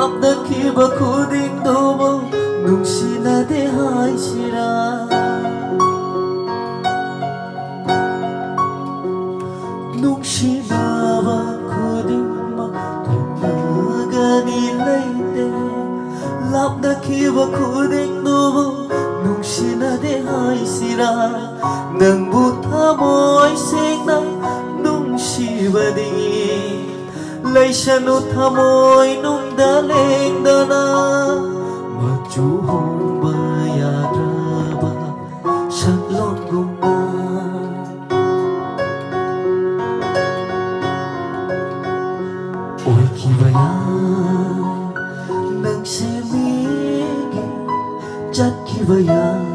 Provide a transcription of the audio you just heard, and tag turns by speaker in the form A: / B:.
A: 랍다키바 쿠딩도모 눅시나데 하이시라 눅시나바 쿠딩마 동나가니 레이데 랍다키바 쿠딩도모 눅시나데 하이시라 능부타모이 생나 눅시바딩이 Laysanu thamoy nung daling dana Machu hong bayadraba Shaklon gumna Oi kibaya Nang simigi Chat kibaya